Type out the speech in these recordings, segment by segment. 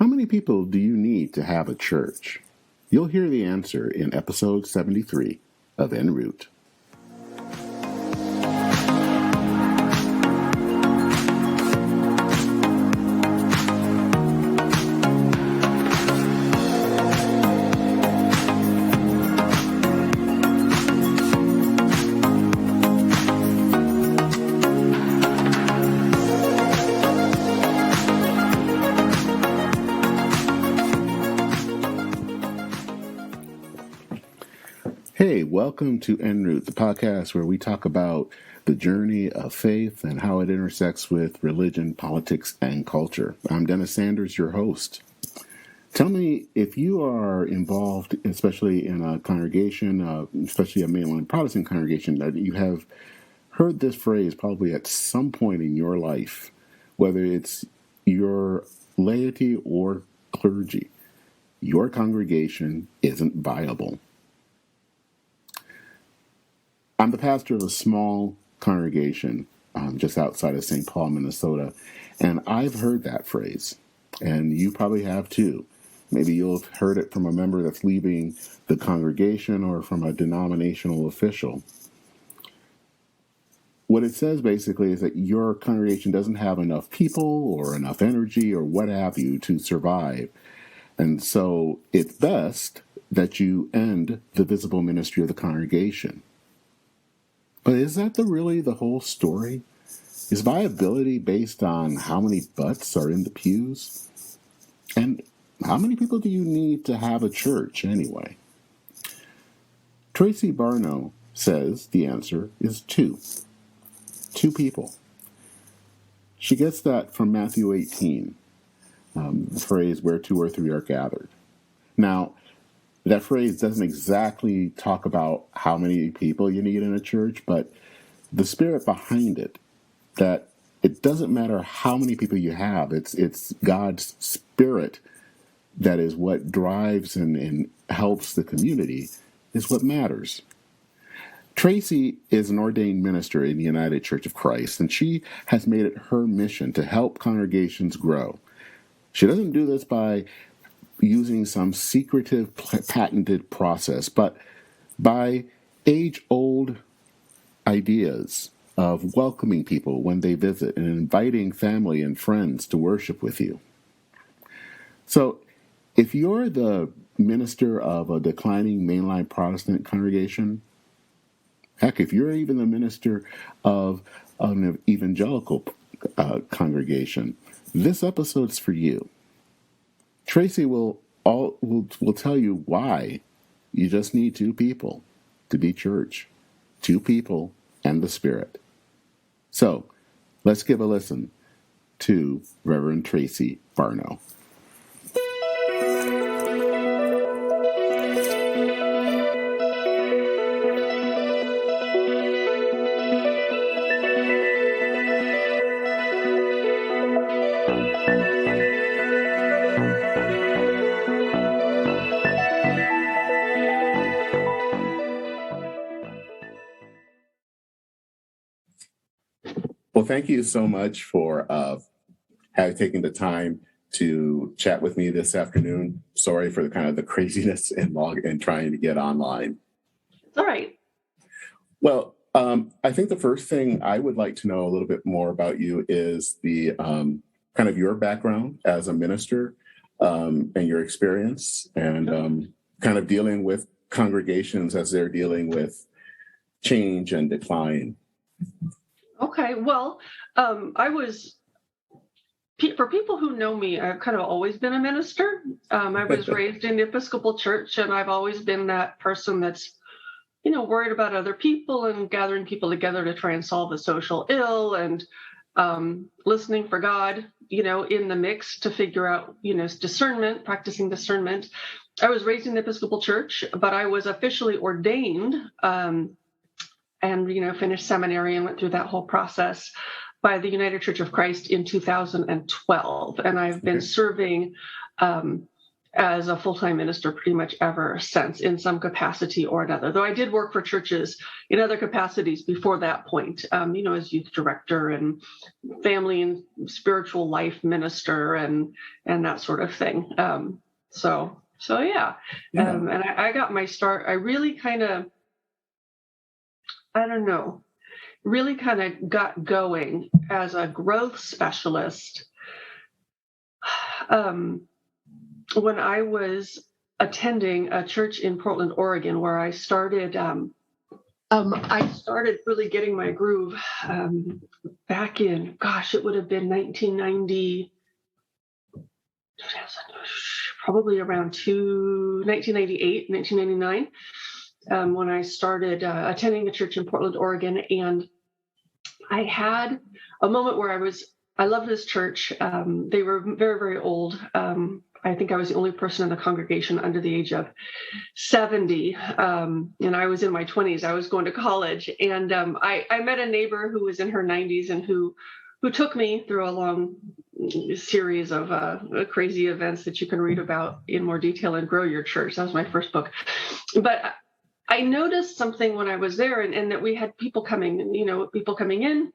How many people do you need to have a church? You'll hear the answer in episode 73 of En Route. Hey, welcome to En Route, the podcast where we talk about the journey of faith and how it intersects with religion, politics, and culture. I'm Dennis Sanders, your host. Tell me if you are involved, especially in a congregation, especially a Mainline Protestant congregation, that you have heard this phrase probably at some point in your life, whether it's your laity or clergy. Your congregation isn't viable. I'm the pastor of a small congregation just outside of St. Paul, Minnesota, and I've heard that phrase, and you probably have too. Maybe you'll have heard it from a member that's leaving the congregation or from a denominational official. What it says basically is that your congregation doesn't have enough people or enough energy or what have you to survive, and so it's best that you end the visible ministry of the congregation. But is that really the whole story? Is viability based on how many butts are in the pews? And how many people do you need to have a church anyway? Tracy Barnowe says the answer is two. Two people. She gets that from Matthew 18, the phrase, where two or three are gathered. Now, that phrase doesn't exactly talk about how many people you need in a church, but the spirit behind it, that it doesn't matter how many people you have, it's God's spirit that is what drives and helps the community, is what matters. Tracey is an ordained minister in the United Church of Christ, and she has made it her mission to help congregations grow. She doesn't do this by using some secretive, patented process, but by age-old ideas of welcoming people when they visit and inviting family and friends to worship with you. So, if you're the minister of a declining Mainline Protestant congregation, heck, if you're even the minister of an evangelical congregation, this episode's for you. Tracey will tell you why you just need two people to be church. Two people and the Spirit. So, let's give a listen to Reverend Tracy Barnowe. Well, thank you so much for taking the time to chat with me this afternoon. Sorry for the craziness and trying to get online. It's all right. Well, I think the first thing I would like to know a little bit more about you is the kind of your background as a minister and your experience and kind of dealing with congregations as they're dealing with change and decline. Okay, well, for people who know me, I've kind of always been a minister. I was raised in the Episcopal Church, and I've always been that person that's, worried about other people and gathering people together to try and solve a social ill and listening for God, in the mix to figure out, discernment, practicing discernment. I was raised in the Episcopal Church, but I was officially ordained and finished seminary and went through that whole process by the United Church of Christ in 2012. And I've been serving as a full-time minister pretty much ever since, in some capacity or another. Though I did work for churches in other capacities before that point, as youth director and family and spiritual life minister and that sort of thing. So yeah. And I got my start. I really kind of, really kind of got going as a growth specialist when I was attending a church in Portland, Oregon, where I started. I started really getting my groove back in, it would have been 1990, probably around 1998, 1999, when I started attending a church in Portland, Oregon. And I had a moment where I loved this church. They were very, very old. I think I was the only person in the congregation under the age of 70. And I was in my 20s. I was going to college. And I met a neighbor who was in her 90s and who took me through a long series of crazy events that you can read about in more detail in Grow Your Church. That was my first book. But I noticed something when I was there, and that we had people coming in.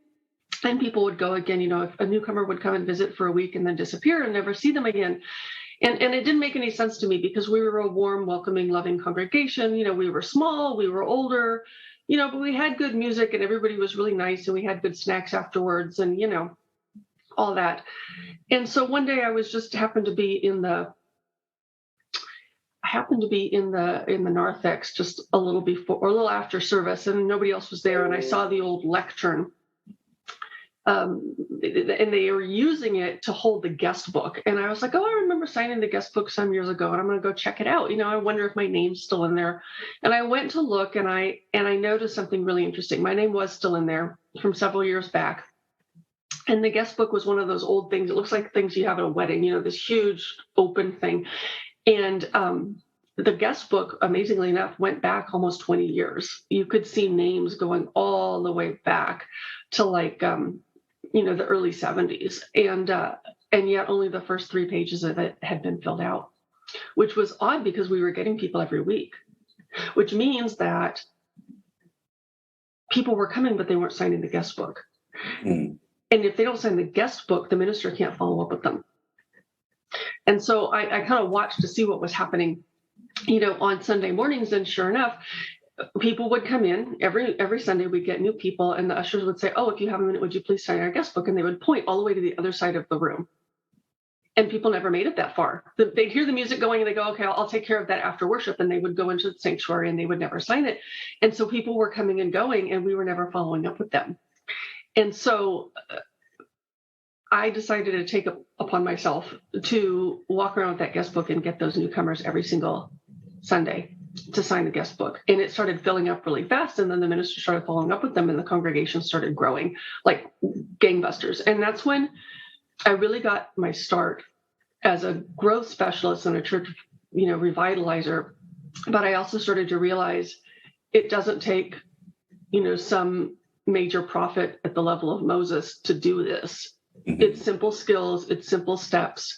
And people would go again, if a newcomer would come and visit for a week and then disappear and never see them again. And it didn't make any sense to me, because we were a warm, welcoming, loving congregation. We were small, we were older, but we had good music and everybody was really nice and we had good snacks afterwards and, all that. And so one day I was happened to be in the narthex just a little before or a little after service, and nobody else was there. And I saw the old lectern. And they were using it to hold the guest book. And I was like, I remember signing the guest book some years ago, and I'm going to go check it out. I wonder if my name's still in there. And I went to look, and I noticed something really interesting. My name was still in there from several years back. And the guest book was one of those old things. It looks like things you have at a wedding, this huge open thing. And the guest book, amazingly enough, went back almost 20 years. You could see names going all the way back to the early 70s. And yet only the first 3 pages of it had been filled out, which was odd because we were getting people every week, which means that people were coming, but they weren't signing the guest book. Mm. And if they don't sign the guest book, the minister can't follow up with them. And so I kind of watched to see what was happening, on Sunday mornings. And sure enough, people would come in every Sunday. We'd get new people, and the ushers would say, if you have a minute, would you please sign our guest book? And they would point all the way to the other side of the room. And people never made it that far. They'd hear the music going and they go, okay, I'll take care of that after worship. And they would go into the sanctuary and they would never sign it. And so people were coming and going, and we were never following up with them. And so I decided to take it upon myself to walk around with that guest book and get those newcomers every single Sunday to sign the guest book. And it started filling up really fast. And then the minister started following up with them, and the congregation started growing like gangbusters. And that's when I really got my start as a growth specialist in a church, revitalizer. But I also started to realize it doesn't take, some major prophet at the level of Moses to do this. Mm-hmm. It's simple skills. It's simple steps.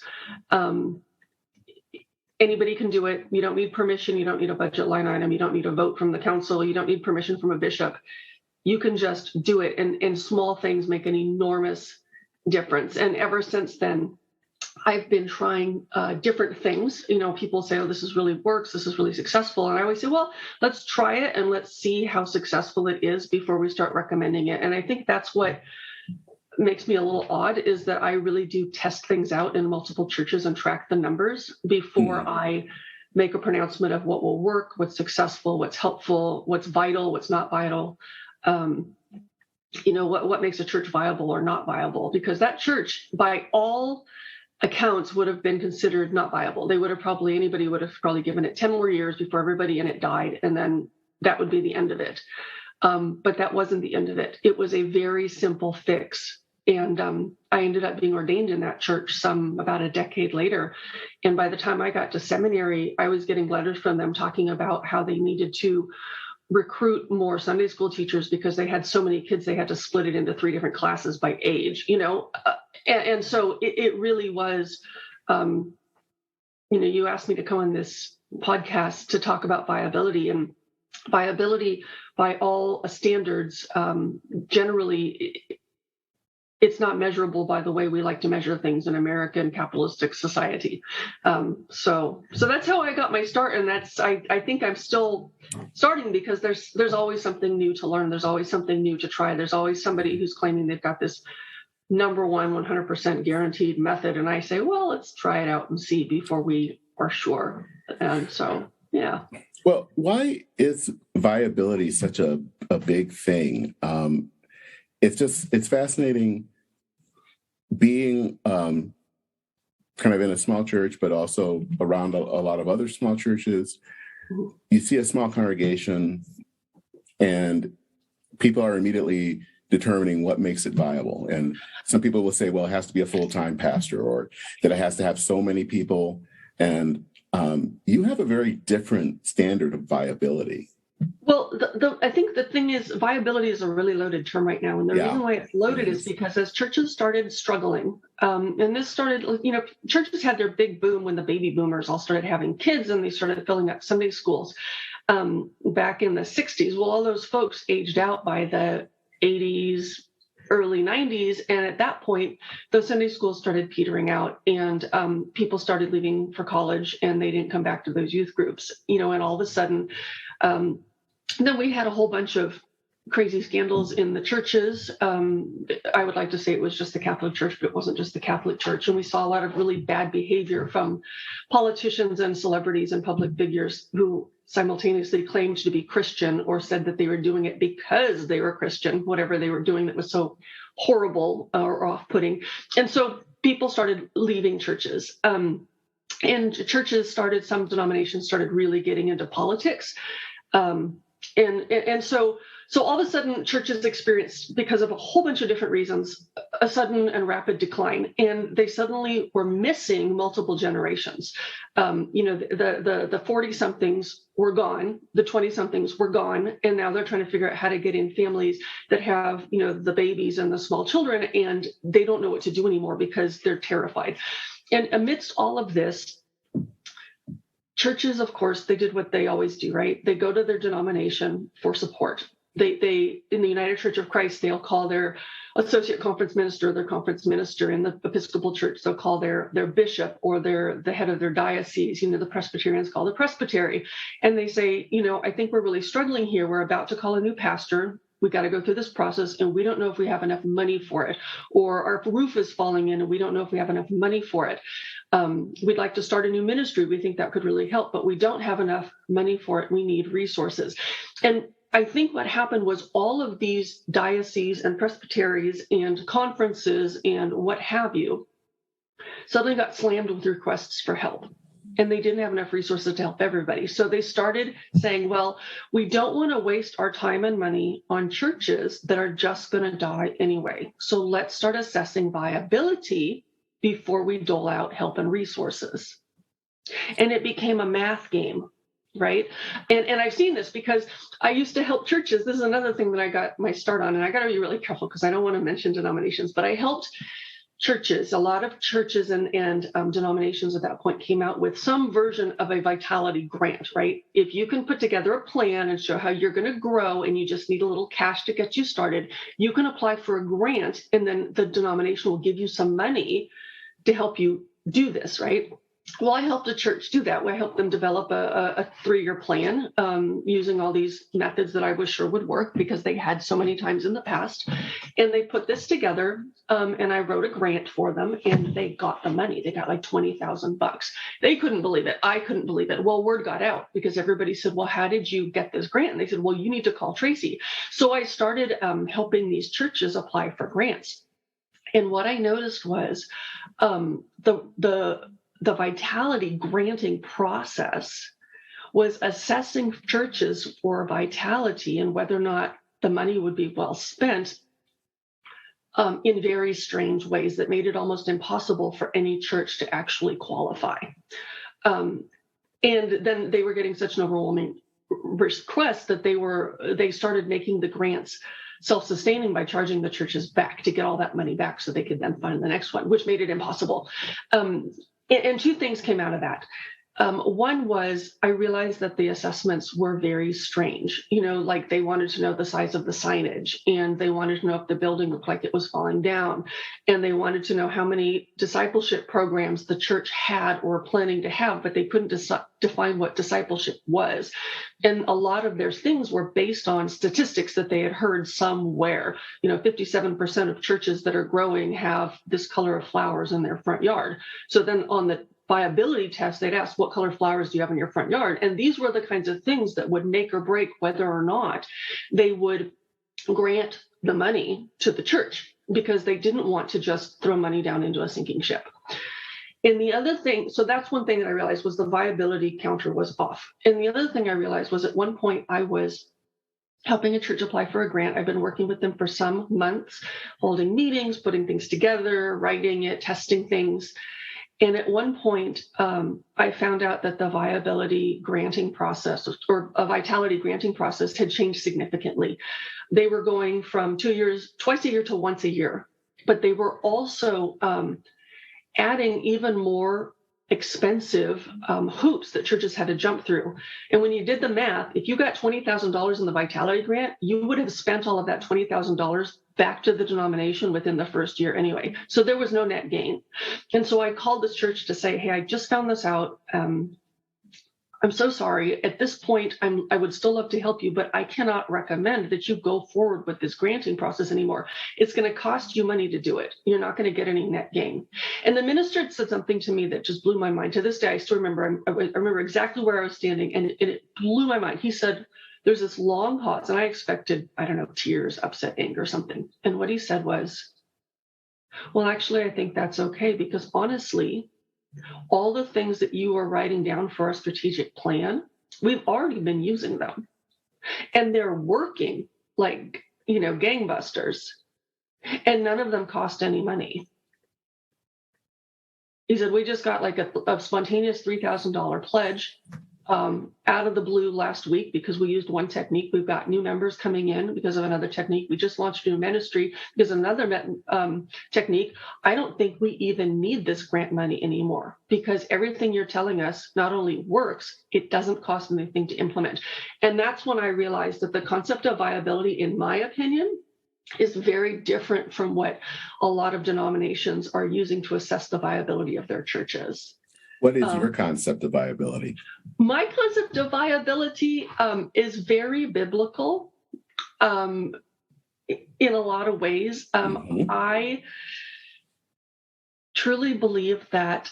Anybody can do it. You don't need permission. You don't need a budget line item. You don't need a vote from the council. You don't need permission from a bishop. You can just do it. And small things make an enormous difference. And ever since then, I've been trying different things. People say, this is really works. This is really successful. And I always say, well, let's try it and let's see how successful it is before we start recommending it. And I think that's what makes me a little odd, is that I really do test things out in multiple churches and track the numbers before I make a pronouncement of what will work, what's successful, what's helpful, what's vital, what's not vital. What makes a church viable or not viable, because that church, by all accounts, would have been considered not viable. Anybody would have probably given it 10 more years before everybody in it died, and then that would be the end of it. But that wasn't the end of it. It was a very simple fix. And I ended up being ordained in that church about a decade later. And by the time I got to seminary, I was getting letters from them talking about how they needed to recruit more Sunday school teachers because they had so many kids, they had to split it into 3 different classes by age, and so it really was you asked me to come on this podcast to talk about viability, and viability by all standards, generally, it's not measurable by the way we like to measure things in American capitalistic society. So that's how I got my start, and I think I'm still starting, because there's always something new to learn. There's always something new to try. There's always somebody who's claiming they've got this number one 100% guaranteed method, and I say, well, let's try it out and see before we are sure. And so, yeah. Well, why is viability such a big thing? It's fascinating being kind of in a small church, but also around a lot of other small churches. You see a small congregation, and people are immediately determining what makes it viable. And some people will say, well, it has to be a full-time pastor, or that it has to have so many people. And you have a very different standard of viability. Well, I think the thing is, viability is a really loaded term right now. And the reason why it's loaded is because as churches started struggling, and this started, churches had their big boom when the baby boomers all started having kids, and they started filling up Sunday schools back in the 60s. Well, all those folks aged out by the 80s, early 90s. And at that point, those Sunday schools started petering out, and people started leaving for college, and they didn't come back to those youth groups, and all of a sudden, then we had a whole bunch of crazy scandals in the churches. I would like to say it was just the Catholic Church, but it wasn't just the Catholic Church. And we saw a lot of really bad behavior from politicians and celebrities and public figures who simultaneously claimed to be Christian, or said that they were doing it because they were Christian, whatever they were doing that was so horrible or off-putting. And so people started leaving churches. And churches started, some denominations started really getting into politics. And so all of a sudden, churches experienced, because of a whole bunch of different reasons, a sudden and rapid decline, and they suddenly were missing multiple generations. The 40-somethings were gone, the 20-somethings were gone, and now they're trying to figure out how to get in families that have, the babies and the small children, and they don't know what to do anymore because they're terrified. And amidst all of this, churches, of course, they did what they always do, right? They go to their denomination for support. They in the United Church of Christ, they'll call their associate conference minister their conference minister. In the Episcopal Church, they'll call their bishop or the head of their diocese. The Presbyterians call the presbytery. And they say, I think we're really struggling here. We're about to call a new pastor. We got to go through this process, and we don't know if we have enough money for it, or our roof is falling in and we don't know if we have enough money for it. We'd like to start a new ministry. We think that could really help, but we don't have enough money for it. We need resources. And I think what happened was all of these dioceses and presbyteries and conferences and what have you suddenly got slammed with requests for help. And they didn't have enough resources to help everybody. So they started saying, well, we don't want to waste our time and money on churches that are just going to die anyway. So let's start assessing viability before we dole out help and resources. And it became a math game, right? And I've seen this because I used to help churches. This is another thing that I got my start on, and I got to be really careful because I don't want to mention denominations, but I helped churches. A lot of churches and denominations at that point came out with some version of a vitality grant, right? If you can put together a plan and show how you're going to grow and you just need a little cash to get you started, you can apply for a grant, and then the denomination will give you some money to help you do this, right? Well, I helped a church do that. I helped them develop a 3-year plan using all these methods that I was sure would work because they had so many times in the past. And they put this together, and I wrote a grant for them, and they got the money. They got like $20,000. They couldn't believe it. I couldn't believe it. Well, word got out because everybody said, well, how did you get this grant? And they said, well, you need to call Tracy. So I started helping these churches apply for grants. And what I noticed was the vitality granting process was assessing churches for vitality and whether or not the money would be well spent in very strange ways that made it almost impossible for any church to actually qualify. And then they were getting such an overwhelming request that they started making the grants self-sustaining by charging the churches back to get all that money back so they could then fund the next one, which made it impossible. And two things came out of that. One was I realized that the assessments were very strange. Like they wanted to know the size of the signage, and they wanted to know if the building looked like it was falling down, and they wanted to know how many discipleship programs the church had or planning to have, but they couldn't define what discipleship was. And a lot of their things were based on statistics that they had heard somewhere. 57% of churches that are growing have this color of flowers in their front yard. So then on the viability test, they'd ask, what color flowers do you have in your front yard? And these were the kinds of things that would make or break whether or not they would grant the money to the church, because they didn't want to just throw money down into a sinking ship. And the other thing, so that's one thing that I realized, was the viability counter was off. And the other thing I realized was at one point I was helping a church apply for a grant. I've been working with them for some months, holding meetings, putting things together, writing it, testing things. And at one point, I found out that the viability granting process, or a vitality granting process, had changed significantly. They were going from 2 years, twice a year, to once a year, but they were also adding even more expensive hoops that churches had to jump through. And when you did the math, if you got $20,000 in the vitality grant, you would have spent all of that $20,000 back to the denomination within the first year anyway. So there was no net gain. And so I called this church to say, hey, I just found this out. I'm so sorry. At this point, I would still love to help you, but I cannot recommend that you go forward with this granting process anymore. It's going to cost you money to do it. You're not going to get any net gain. And the minister said something to me that just blew my mind. To this day, I still remember. I remember exactly where I was standing, and it blew my mind. He said, there's this long pause, and I expected, I don't know, tears, upset, anger, something. And what he said was, well, actually, I think that's okay, because honestly, all the things that you are writing down for our strategic plan, we've already been using them. And they're working like, gangbusters. And none of them cost any money. He said, we just got like a spontaneous $3,000 pledge out of the blue last week because we used one technique. We've got new members coming in because of another technique. We just launched a new ministry because of another technique. I don't think we even need this grant money anymore, because everything you're telling us not only works, it doesn't cost anything to implement. And that's when I realized that the concept of viability, in my opinion, is very different from what a lot of denominations are using to assess the viability of their churches. What is your concept of viability? My concept of viability is very biblical in a lot of ways. I truly believe that,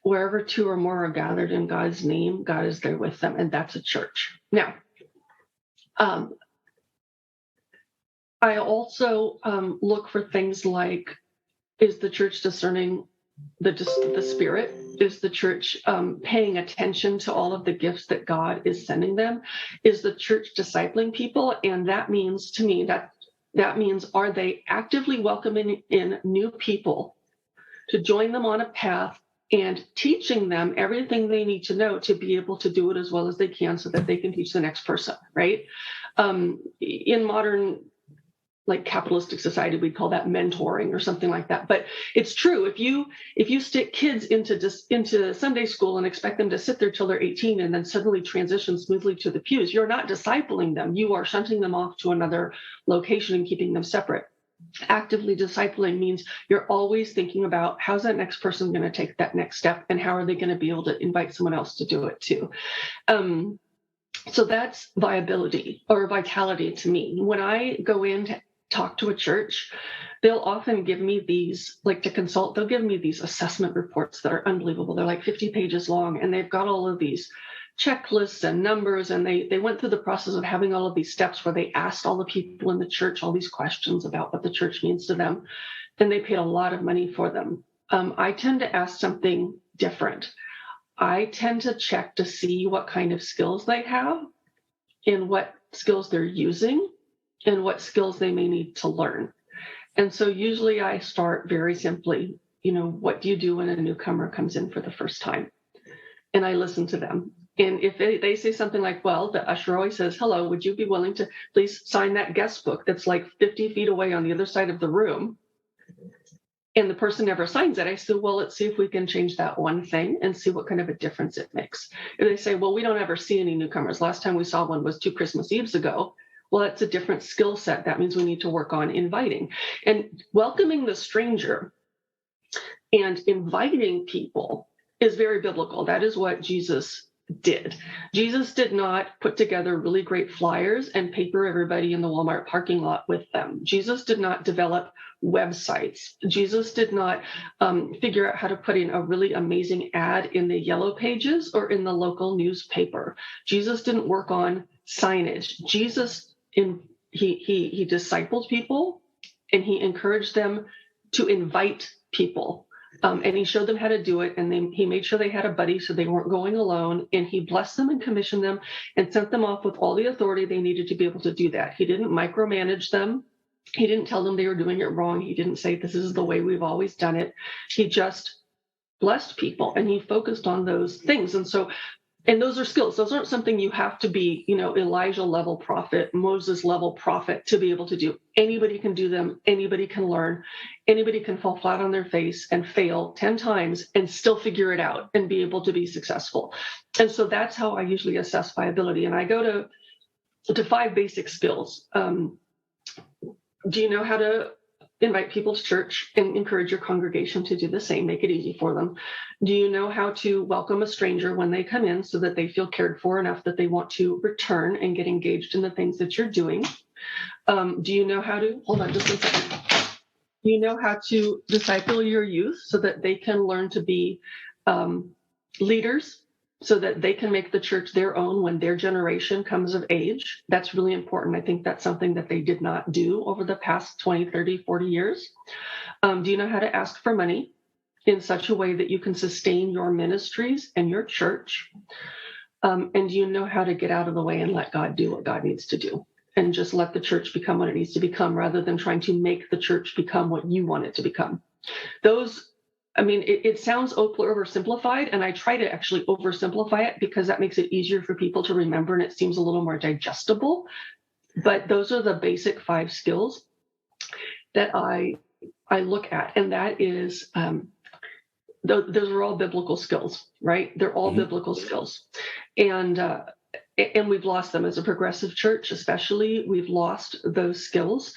wherever two or more are gathered in God's name, God is there with them, and that's a church. Now, I also look for things like, is the church discerning the Spirit? Is the church paying attention to all of the gifts that God is sending them? Is the church discipling people? And that means, to me, that means, are they actively welcoming in new people to join them on a path and teaching them everything they need to know to be able to do it as well as they can, so that they can teach the next person, right? In modern, like, capitalistic society, we'd call that mentoring or something like that. But it's true. If you stick kids into Sunday school and expect them to sit there till they're 18 and then suddenly transition smoothly to the pews, you're not discipling them. You are shunting them off to another location and keeping them separate. Actively discipling means you're always thinking about, how's that next person going to take that next step, and how are they going to be able to invite someone else to do it too. So that's viability or vitality to me. When I go in to talk to a church, they'll often give me these, like, to consult, they'll give me these assessment reports that are unbelievable. They're like 50 pages long, and they've got all of these checklists and numbers, and they went through the process of having all of these steps where they asked all the people in the church all these questions about what the church means to them, and they paid a lot of money for them. I tend to ask something different. I tend to check to see what kind of skills they have and what skills they're using and what skills they may need to learn. And so usually I start very simply, what do you do when a newcomer comes in for the first time? And I listen to them. And if they say something like, well, the usher always says, hello, would you be willing to please sign that guest book that's like 50 feet away on the other side of the room? and the person never signs it, I said, well, let's see if we can change that one thing and see what kind of a difference it makes. And they say, well, we don't ever see any newcomers. Last time we saw one was 2 Christmas Eves ago. Well, that's a different skill set. That means we need to work on inviting and welcoming the stranger and inviting people is very biblical. That is what Jesus did. Jesus did not put together really great flyers and paper everybody in the Walmart parking lot with them. Jesus did not develop websites. Jesus did not figure out how to put in a really amazing ad in the yellow pages or in the local newspaper. Jesus didn't work on signage. Jesus, he discipled people and he encouraged them to invite people. And he showed them how to do it. And he made sure they had a buddy so they weren't going alone. And he blessed them and commissioned them and sent them off with all the authority they needed to be able to do that. He didn't micromanage them. He didn't tell them they were doing it wrong. He didn't say, this is the way we've always done it. He just blessed people and he focused on those things. And those are skills. Those aren't something you have to be, Elijah level prophet, Moses level prophet to be able to do. Anybody can do them. Anybody can learn. Anybody can fall flat on their face and fail 10 times and still figure it out and be able to be successful. And so that's how I usually assess viability. And I go to 5 basic skills. Do you know how to invite people to church and encourage your congregation to do the same, make it easy for them? Do you know how to welcome a stranger when they come in so that they feel cared for enough that they want to return and get engaged in the things that you're doing? Do you know how to, hold on just a second. Do you know how to disciple your youth so that they can learn to be leaders, so that they can make the church their own when their generation comes of age? That's really important. I think that's something that they did not do over the past 20, 30, 40 years. Do you know how to ask for money in such a way that you can sustain your ministries and your church? And do you know how to get out of the way and let God do what God needs to do? And just let the church become what it needs to become rather than trying to make the church become what you want it to become. It sounds oversimplified, and I try to actually oversimplify it because that makes it easier for people to remember and it seems a little more digestible. But those are the basic 5 skills that I look at. And that is, those are all biblical skills, right? They're all biblical skills. And we've lost them as a progressive church, especially. We've lost those skills.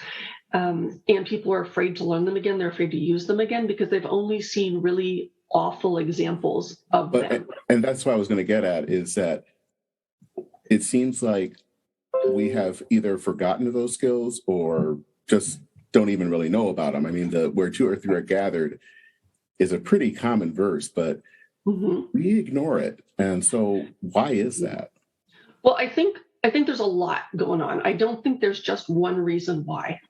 And people are afraid to learn them again. They're afraid to use them again because they've only seen really awful examples of them. And that's what I was going to get at, is that it seems like we have either forgotten those skills or just don't even really know about them. I mean, where 2 or 3 are gathered is a pretty common verse, but we ignore it. And so why is that? Well, I think there's a lot going on. I don't think there's just one reason why.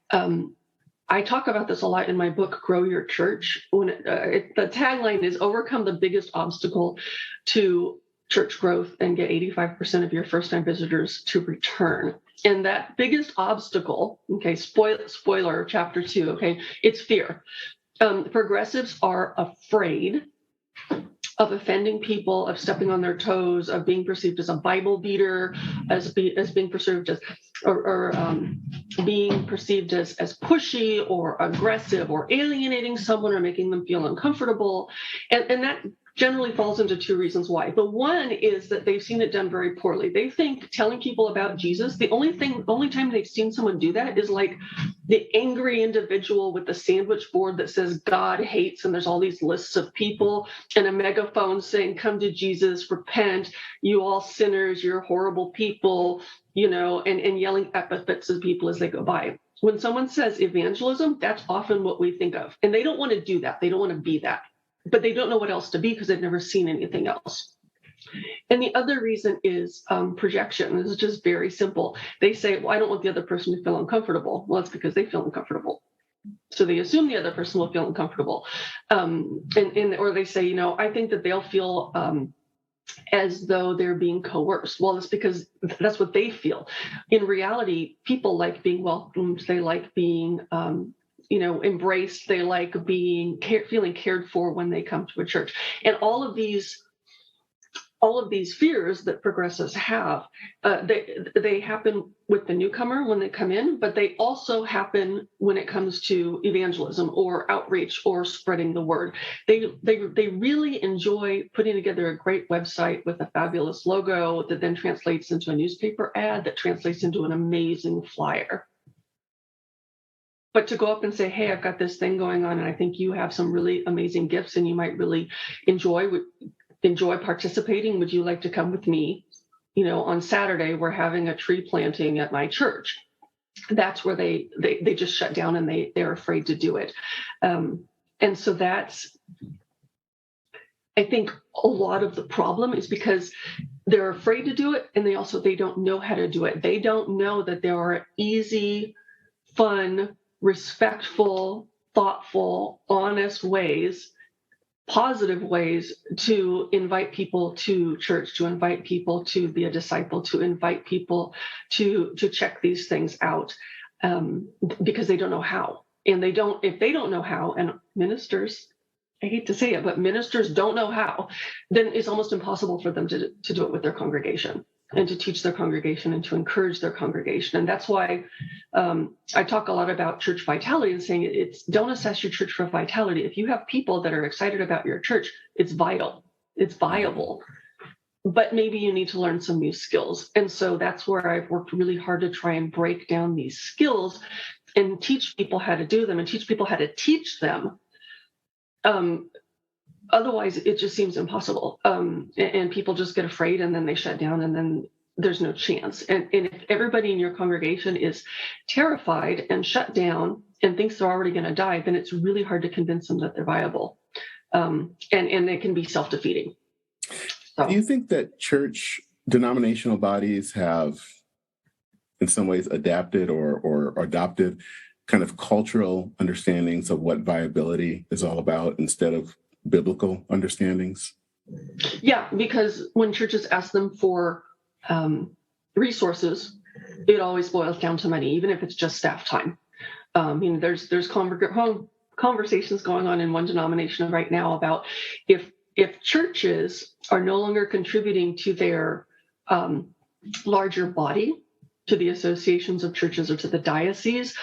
I talk about this a lot in my book, Grow Your Church. The tagline is overcome the biggest obstacle to church growth and get 85% of your first-time visitors to return. And that biggest obstacle, okay, spoiler, chapter 2, okay, it's fear. Progressives are afraid of offending people, of stepping on their toes, of being perceived as a Bible beater, as being perceived as, or being perceived as pushy or aggressive or alienating someone or making them feel uncomfortable. And that generally falls into 2 reasons why. The one is that they've seen it done very poorly. They think telling people about Jesus, the only time they've seen someone do that is like the angry individual with the sandwich board that says God hates, and there's all these lists of people and a megaphone saying, come to Jesus, repent, you all sinners, you're horrible people, and yelling epithets at people as they go by. When someone says evangelism, that's often what we think of. And they don't want to do that. They don't want to be that. But they don't know what else to be because they've never seen anything else. And the other reason is projection. This is just very simple. They say, well, I don't want the other person to feel uncomfortable. Well, it's because they feel uncomfortable. So they assume the other person will feel uncomfortable. Or they say, I think that they'll feel as though they're being coerced. Well, it's because that's what they feel. In reality, people like being welcomed. They like being embraced. They like being feeling cared for when they come to a church. And all of these all of these fears that progressives have, they happen with the newcomer when they come in, but they also happen when it comes to evangelism or outreach or spreading the word. They really enjoy putting together a great website with a fabulous logo that then translates into a newspaper ad that translates into an amazing flyer. But to go up and say, hey, I've got this thing going on, and I think you have some really amazing gifts and you might really enjoy participating. Would you like to come with me? On Saturday, we're having a tree planting at my church. That's where they just shut down, and they're afraid to do it. And so that's, I think, a lot of the problem is because they're afraid to do it, and they don't know how to do it. They don't know that there are easy, fun, respectful, thoughtful, honest ways, positive ways to invite people to church, to invite people to be a disciple, to invite people to check these things out, because they don't know how. And if they don't know how, and ministers, I hate to say it, but ministers don't know how, then it's almost impossible for them to do it with their congregation and to teach their congregation and to encourage their congregation. And that's why I talk a lot about church vitality and saying don't assess your church for vitality. If you have people that are excited about your church, it's vital, it's viable, but maybe you need to learn some new skills. And so that's where I've worked really hard to try and break down these skills and teach people how to do them and teach people how to teach them. Otherwise, it just seems impossible. And people just get afraid, and then they shut down, and then there's no chance. And if everybody in your congregation is terrified and shut down and thinks they're already going to die, then it's really hard to convince them that they're viable. And it can be self-defeating. So. Do you think that church denominational bodies have, in some ways, adapted or adopted kind of cultural understandings of what viability is all about instead of biblical understandings? Yeah, because when churches ask them for resources, it always boils down to money, even if it's just staff time. There's conversations going on in one denomination right now about if churches are no longer contributing to their larger body, to the associations of churches or to the diocese,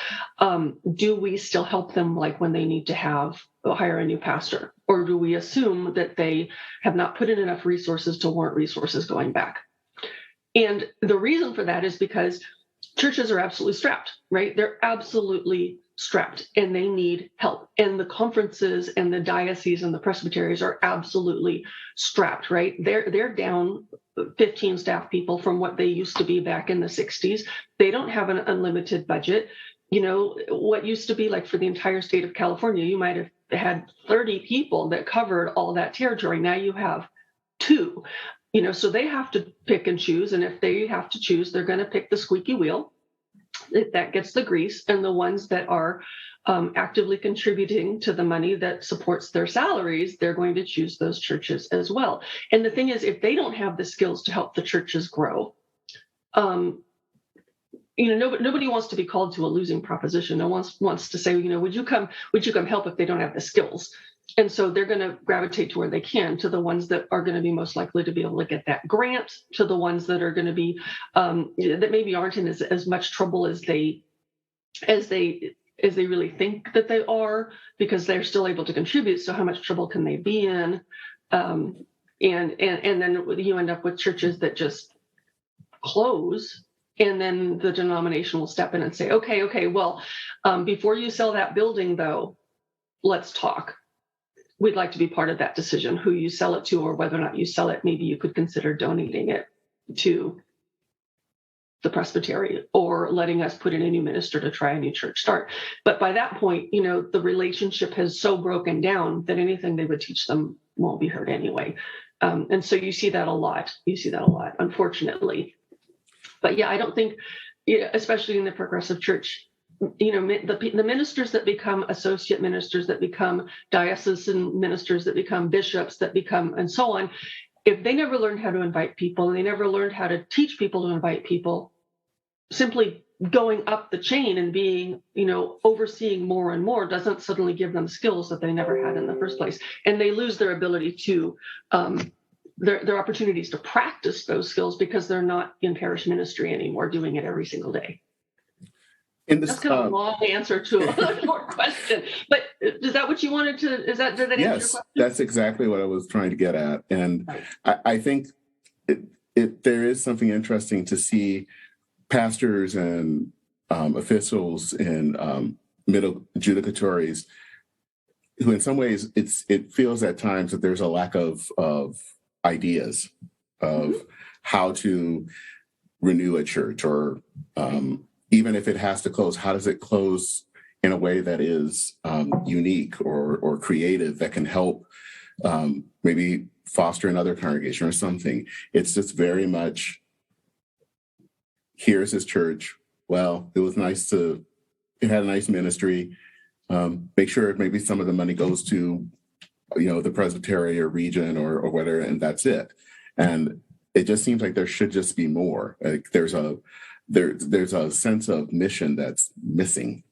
do we still help them like when they need to hire a new pastor? Or do we assume that they have not put in enough resources to warrant resources going back? And the reason for that is because churches are absolutely strapped, right? They're absolutely strapped and they need help. And the conferences and the dioceses and the presbyteries are absolutely strapped, right? They're down 15 staff people from what they used to be back in the 60s. They don't have an unlimited budget. What used to be like for the entire state of California, you might have had 30 people that covered all that territory. Now you have 2, so they have to pick and choose. And if they have to choose, they're going to pick the squeaky wheel that gets the grease, and the ones that are actively contributing to the money that supports their salaries, they're going to choose those churches as well. And the thing is, if they don't have the skills to help the churches grow, nobody wants to be called to a losing proposition. No one wants to say, would you come help if they don't have the skills? And so they're going to gravitate to where they can, to the ones that are going to be most likely to be able to get that grant, to the ones that are going to be that maybe aren't in as much trouble as they really think that they are, because they're still able to contribute. So how much trouble can they be in? And then you end up with churches that just close. And then the denomination will step in and say, okay, well, before you sell that building, though, let's talk. We'd like to be part of that decision, who you sell it to or whether or not you sell it. Maybe you could consider donating it to the presbytery or letting us put in a new minister to try a new church start. But by that point, the relationship has so broken down that anything they would teach them won't be heard anyway. And so you see that a lot. Unfortunately. But yeah, I don't think, especially in the progressive church, the ministers that become associate ministers, that become diocesan ministers, that become bishops, that become, and so on, if they never learned how to invite people, and they never learned how to teach people to invite people, simply going up the chain and being, overseeing more and more doesn't suddenly give them skills that they never had in the first place. And they lose their ability to there are opportunities to practice those skills because they're not in parish ministry anymore, doing it every single day. That's kind of a long answer to a short question, but is that what you wanted to? Did that answer your question? Yes, that's exactly what I was trying to get at, and I think there is something interesting to see pastors and officials in middle judicatories who, in some ways, it feels at times that there's a lack of ideas of how to renew a church, or even if it has to close, how does it close in a way that is unique or creative, that can help maybe foster another congregation or something. It's just very much, here's his church. Well, it had a nice ministry. Make sure maybe some of the money goes to, the presbytery or region or whatever, and that's it. And it just seems like there should just be more. Like there's a sense of mission that's missing.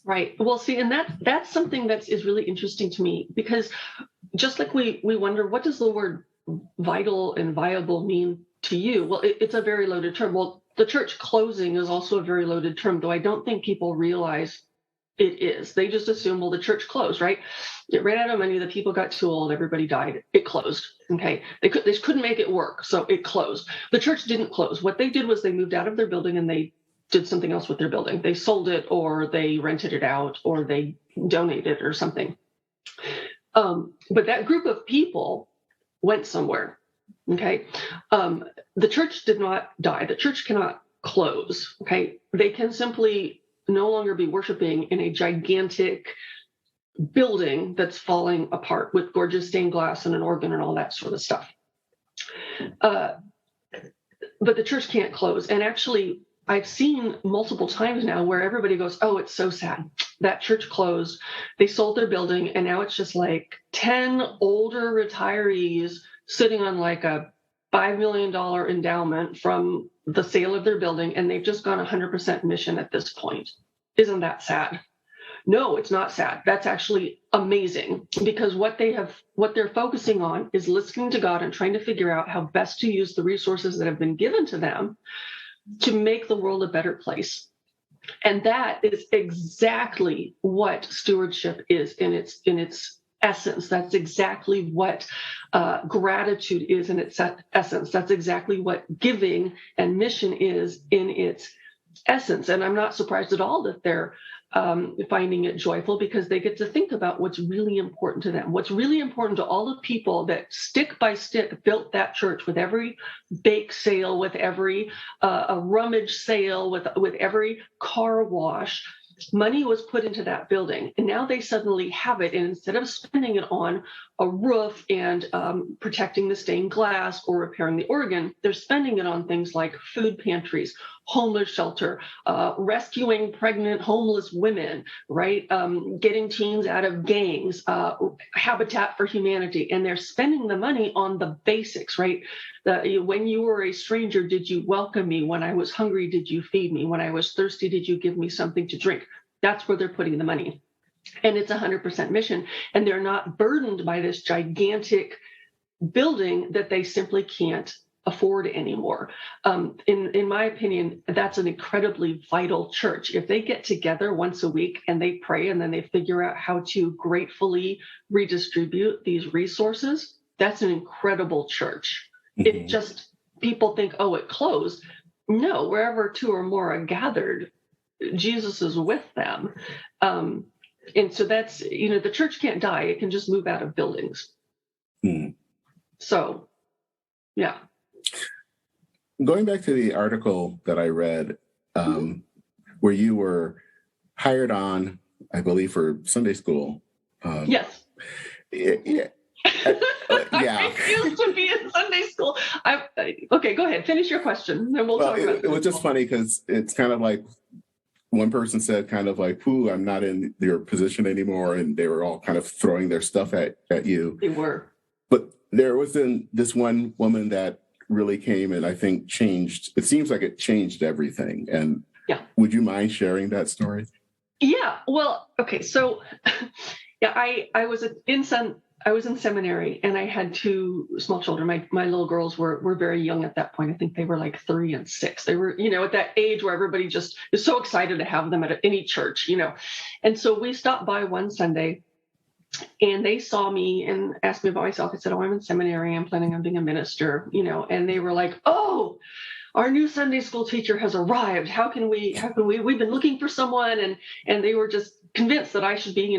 Right. Well, see, and that's something that is really interesting to me, because just like we wonder, what does the word vital and viable mean to you? Well, it's a very loaded term. Well, the church closing is also a very loaded term, though I don't think people realize it is. They just assume, well, the church closed, right? It ran out of money. The people got too old. Everybody died. It closed. Okay. They couldn't make it work. So it closed. The church didn't close. What they did was they moved out of their building and they did something else with their building. They sold it, or they rented it out, or they donated or something. But that group of people went somewhere. Okay. The church did not die. The church cannot close. Okay. They can simply no longer be worshiping in a gigantic building that's falling apart with gorgeous stained glass and an organ and all that sort of stuff. But the church can't close. And actually, I've seen multiple times now where everybody goes, oh, it's so sad. That church closed. They sold their building, and now it's just like 10 older retirees sitting on like a $5 million endowment from the sale of their building, and they've just gone 100% mission at this point. Isn't that sad? No, it's not sad. That's actually amazing, because what they're focusing on is listening to God and trying to figure out how best to use the resources that have been given to them to make the world a better place. And that is exactly what stewardship is in its essence. That's exactly what gratitude is in its essence. That's exactly what giving and mission is in its essence. And I'm not surprised at all that they're finding it joyful, because they get to think about what's really important to them, what's really important to all the people that stick by stick built that church, with every bake sale, with every a rummage sale, with every car wash. Money was put into that building, and now they suddenly have it. And instead of spending it on a roof and protecting the stained glass or repairing the organ, they're spending it on things like food pantries, homeless shelter, rescuing pregnant homeless women, right? Getting teens out of gangs, Habitat for Humanity. And they're spending the money on the basics, right? When you were a stranger, did you welcome me? When I was hungry, did you feed me? When I was thirsty, did you give me something to drink? That's where they're putting the money. And it's 100% mission. And they're not burdened by this gigantic building that they simply can't afford anymore. In my opinion, that's an incredibly vital church. If they get together once a week and they pray, and then they figure out how to gratefully redistribute these resources, that's an incredible church. Mm-hmm. It just, people think, oh, it closed. No, wherever two or more are gathered, Jesus is with them. And so that's, the church can't die. It can just move out of buildings. Mm. So, yeah. Going back to the article that I read, where you were hired on, I believe, for Sunday school. Yes. Yeah. I refuse to be in Sunday school. Okay, go ahead. Finish your question, and we'll talk about it. It was just funny because it's kind of like one person said kind of like, "Ooh, I'm not in your position anymore," and they were all kind of throwing their stuff at you. They were. But there was this one woman that really came and I think changed. It seems like it changed everything. And yeah, would you mind sharing that story? Yeah. Well, okay. So, yeah, I was in I was in seminary and I had two small children. My little girls were very young at that point. I think they were like 3 and 6. They were, at that age where everybody just is so excited to have them at any church, And so we stopped by one Sunday and they saw me and asked me about myself. I said, "Oh, I'm in seminary. I'm planning on being a minister," and they were like, "Oh, our new Sunday school teacher has arrived. How can we, we've been looking for someone." And they were just convinced that I should be,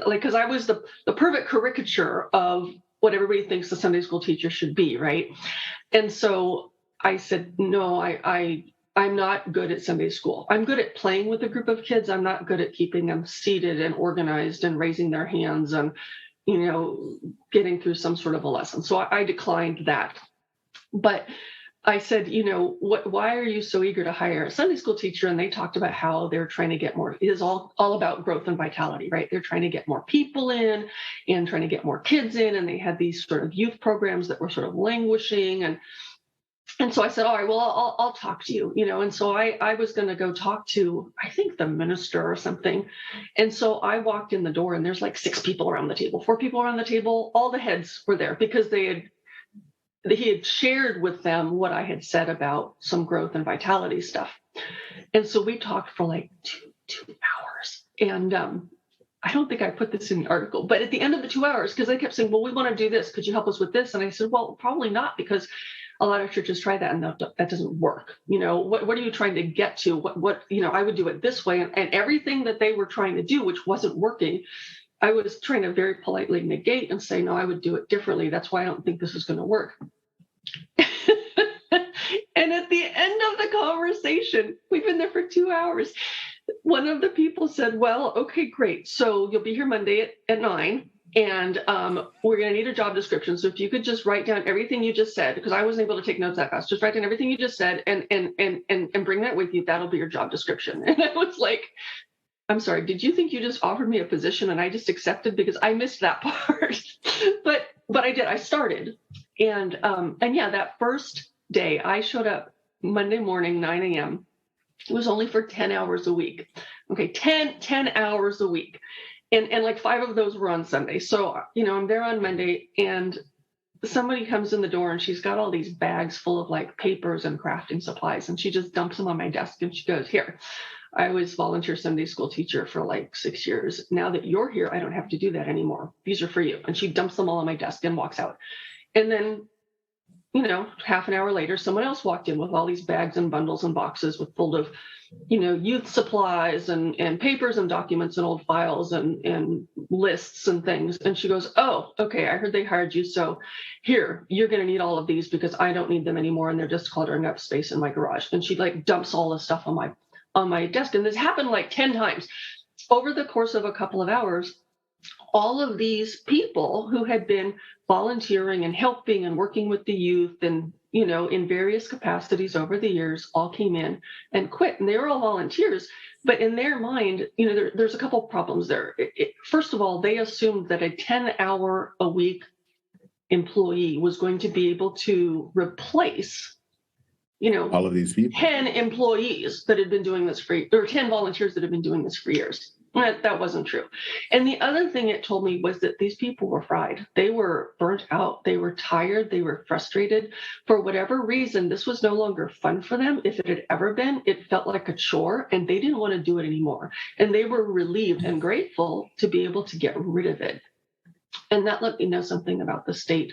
because I was the perfect caricature of what everybody thinks the Sunday school teacher should be. Right. And so I said, "No, I'm not good at Sunday school. I'm good at playing with a group of kids. I'm not good at keeping them seated and organized and raising their hands and, getting through some sort of a lesson." So I declined that. But I said, why are you so eager to hire a Sunday school teacher? And they talked about how they're trying to get more. It is all about growth and vitality, right? They're trying to get more people in and trying to get more kids in. And they had these sort of youth programs that were sort of languishing. And so I said, "All right, well, I'll talk to you," And so I was going to go talk to, I think, the minister or something. And so I walked in the door and there's like 6 people around the table, 4 people around the table. All the heads were there because he had shared with them what I had said about some growth and vitality stuff. And so we talked for like two hours. And I don't think I put this in the article, but at the end of the 2 hours, because they kept saying, "Well, we want to do this. Could you help us with this?" And I said, "Well, probably not, because a lot of churches try that and that doesn't work. What are you trying to get to? What I would do it this way." And everything that they were trying to do, which wasn't working, I was trying to very politely negate and say, "No, I would do it differently. That's why I don't think this is going to work." And at the end of the conversation, we've been there for 2 hours, one of the people said, "Well, okay, great. So you'll be here Monday at 9. And we're going to need a job description. So if you could just write down everything you just said, because I wasn't able to take notes that fast, just write down everything you just said and bring that with you. That'll be your job description." And I was like, "I'm sorry, did you think you just offered me a position and I just accepted?" Because I missed that part. But I did. I started. And yeah, that first day I showed up Monday morning, 9 a.m. It was only for 10 hours a week. Okay, 10 hours a week. And like 5 of those were on Sunday. So, I'm there on Monday and somebody comes in the door and she's got all these bags full of like papers and crafting supplies. And she just dumps them on my desk and she goes, "Here, I was volunteer Sunday school teacher for like 6 years. Now that you're here, I don't have to do that anymore. These are for you." And she dumps them all on my desk and walks out. And then, half an hour later, someone else walked in with all these bags and bundles and boxes full of, youth supplies and papers and documents and old files and lists and things. And she goes, "Oh, okay, I heard they hired you. So here, you're going to need all of these because I don't need them anymore. And they're just cluttering up space in my garage." And she like dumps all the stuff on my desk. And this happened like 10 times over the course of a couple of hours. All of these people who had been volunteering and helping and working with the youth and, in various capacities over the years, all came in and quit. And they were all volunteers. But in their mind, there's a couple of problems there. First of all, they assumed that a 10-hour a week employee was going to be able to replace, all of these people, 10 employees that had been doing this or 10 volunteers that had been doing this for years. That wasn't true. And the other thing it told me was that these people were fried. They were burnt out. They were tired. They were frustrated. For whatever reason, this was no longer fun for them. If it had ever been, it felt like a chore and they didn't want to do it anymore. And they were relieved and grateful to be able to get rid of it. And that let me know something about the state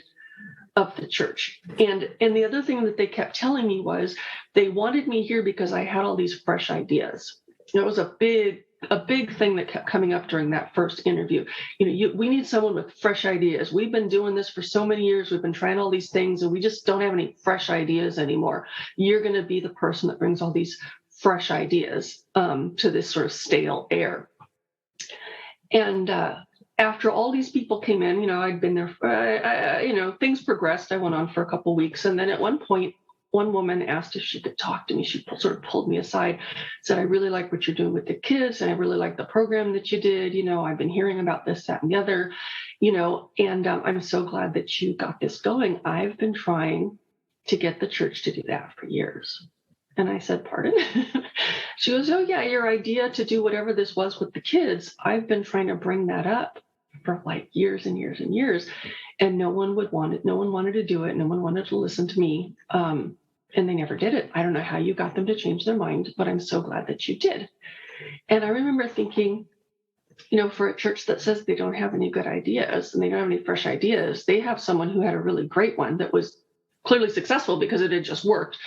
of the church. And the other thing that they kept telling me was they wanted me here because I had all these fresh ideas. It was a big thing that kept coming up during that first interview. We need someone with fresh ideas. We've been doing this for so many years. We've been trying all these things and we just don't have any fresh ideas anymore. You're going to be the person that brings all these fresh ideas to this sort of stale air. And after all these people came in, I'd been there, things progressed. I went on for a couple of weeks. And then at one point, one woman asked if she could talk to me. She sort of pulled me aside, said, "I really like what you're doing with the kids. And I really like the program that you did. I've been hearing about this, that, and the other, and I'm so glad that you got this going. I've been trying to get the church to do that for years." And I said, "Pardon?" She goes, "Oh, yeah, your idea to do whatever this was with the kids, I've been trying to bring that up for like years and years and years, and no one would want it. No one wanted to do it. No one wanted to listen to me. And they never did it. I don't know how you got them to change their mind, but I'm so glad that you did. And I remember thinking, for a church that says they don't have any good ideas and they don't have any fresh ideas, they have someone who had a really great one that was clearly successful because it had just worked.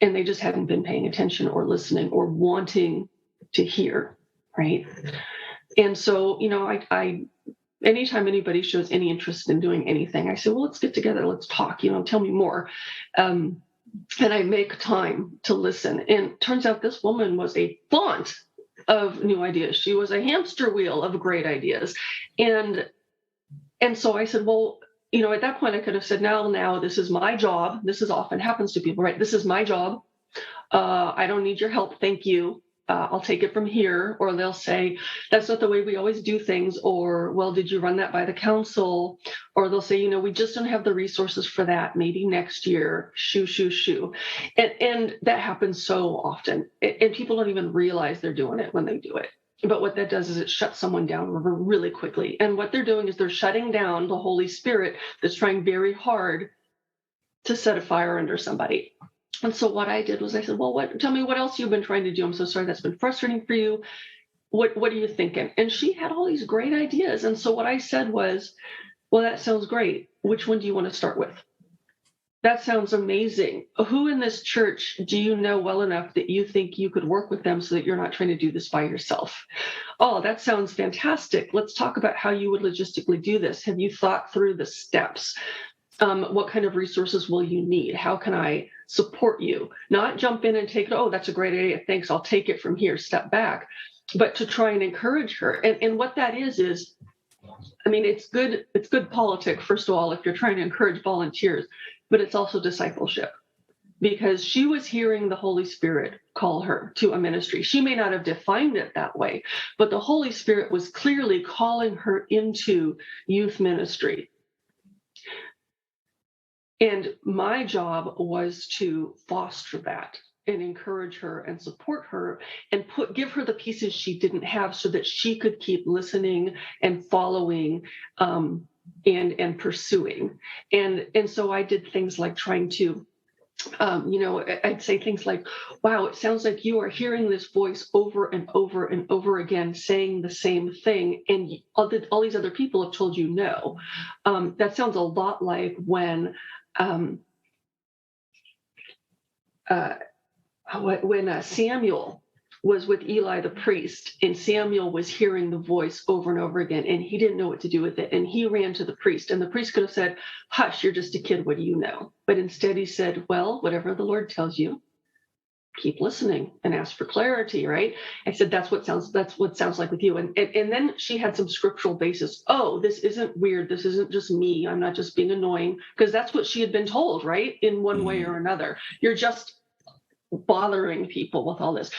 And they just hadn't been paying attention or listening or wanting to hear, right? And so, I anytime anybody shows any interest in doing anything, I say, well, let's get together, let's talk, tell me more. And I make time to listen. And turns out this woman was a font of new ideas. She was a hamster wheel of great ideas. And so I said, well, at that point I could have said, now, this is my job. This is often happens to people, right? This is my job. I don't need your help. Thank you. I'll take it from here. Or they'll say, that's not the way we always do things. Or, well, did you run that by the council? Or they'll say, we just don't have the resources for that. Maybe next year, shoo. And that happens so often. And people don't even realize they're doing it when they do it. But what that does is it shuts someone down really quickly. And what they're doing is they're shutting down the Holy Spirit that's trying very hard to set a fire under somebody. And so what I did was I said, well, tell me what else you've been trying to do. I'm so sorry that's been frustrating for you. What are you thinking? And she had all these great ideas. And so what I said was, well, that sounds great. Which one do you want to start with? That sounds amazing. Who in this church do you know well enough that you think you could work with them so that you're not trying to do this by yourself? Oh, that sounds fantastic. Let's talk about how you would logistically do this. Have you thought through the steps? What kind of resources will you need? How can I support you? Not jump in and take it, oh, that's a great idea. Thanks. I'll take it from here. Step back. But to try and encourage her. And what that is, it's good politics, first of all, if you're trying to encourage volunteers, but it's also discipleship. Because she was hearing the Holy Spirit call her to a ministry. She may not have defined it that way, but the Holy Spirit was clearly calling her into youth ministry. And my job was to foster that and encourage her and support her and give her the pieces she didn't have so that she could keep listening and following and pursuing. And so I did things like trying to, I'd say things like, wow, it sounds like you are hearing this voice over and over and over again saying the same thing. And all these other people have told you no. That sounds a lot like when Samuel was with Eli the priest, and Samuel was hearing the voice over and over again, and he didn't know what to do with it, and he ran to the priest, and the priest could have said, hush, you're just a kid, what do you know? But instead he said, well, whatever the Lord tells you, keep listening and ask for clarity, right? I said, that's what sounds like with you. And then she had some scriptural basis. Oh, this isn't weird. This isn't just me. I'm not just being annoying, because that's what she had been told, right? In one way or another. You're just bothering people with all this.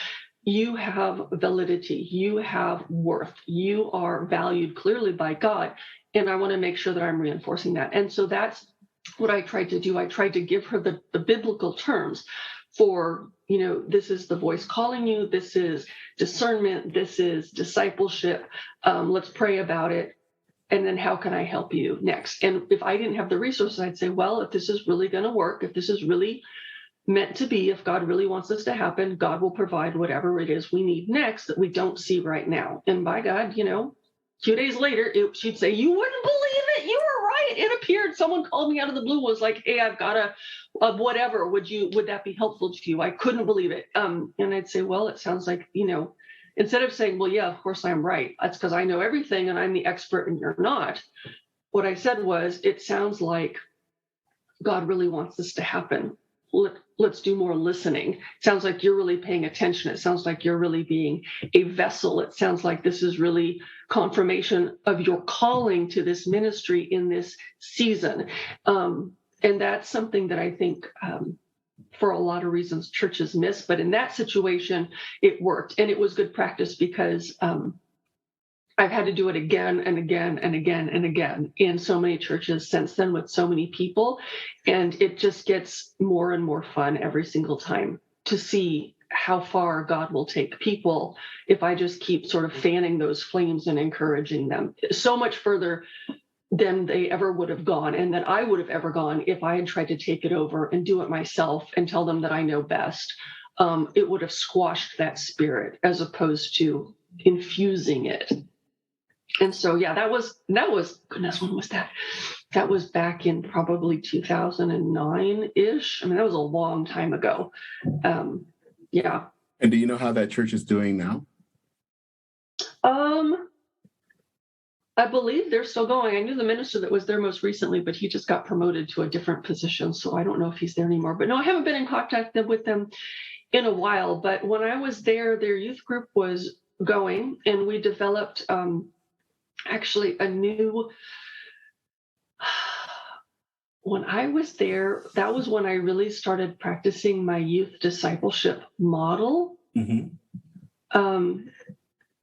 You have validity. You have worth. You are valued clearly by God. And I want to make sure that I'm reinforcing that. And so that's what I tried to do. I tried to give her the biblical terms for, this is the voice calling you, this is discernment, this is discipleship. Let's pray about it. And then how can I help you next? And if I didn't have the resources, I'd say, well, if this is really going to work, if this is really meant to be, if God really wants this to happen, God will provide whatever it is we need next that we don't see right now. And by God, 2 days later, she'd say, you wouldn't believe it. You were right. It appeared. Someone called me out of the blue, was like, hey, I've got a whatever. Would that be helpful to you? I couldn't believe it. And I'd say, well, it sounds like, instead of saying, well, yeah, of course I'm right. That's because I know everything and I'm the expert and you're not. What I said was, it sounds like God really wants this to happen. Let's do more listening. It sounds like you're really paying attention. It sounds like you're really being a vessel. It sounds like this is really confirmation of your calling to this ministry in this season. And that's something that I think for a lot of reasons churches miss. But in that situation, it worked. And it was good practice because I've had to do it again and again and again and again in so many churches since then with so many people. And it just gets more and more fun every single time to see how far God will take people if I just keep sort of fanning those flames and encouraging them. So much further than they ever would have gone, and that I would have ever gone if I had tried to take it over and do it myself and tell them that I know best. It would have squashed that spirit as opposed to infusing it. And so, yeah, that was goodness, when was that? That was back in probably 2009-ish. I mean, that was a long time ago. Yeah. And do you know how that church is doing now? I believe they're still going. I knew the minister that was there most recently, but he just got promoted to a different position. So I don't know if he's there anymore. But no, I haven't been in contact with them in a while. But when I was there, their youth group was going, and we developed actually a new... When I was there, that was when I really started practicing my youth discipleship model,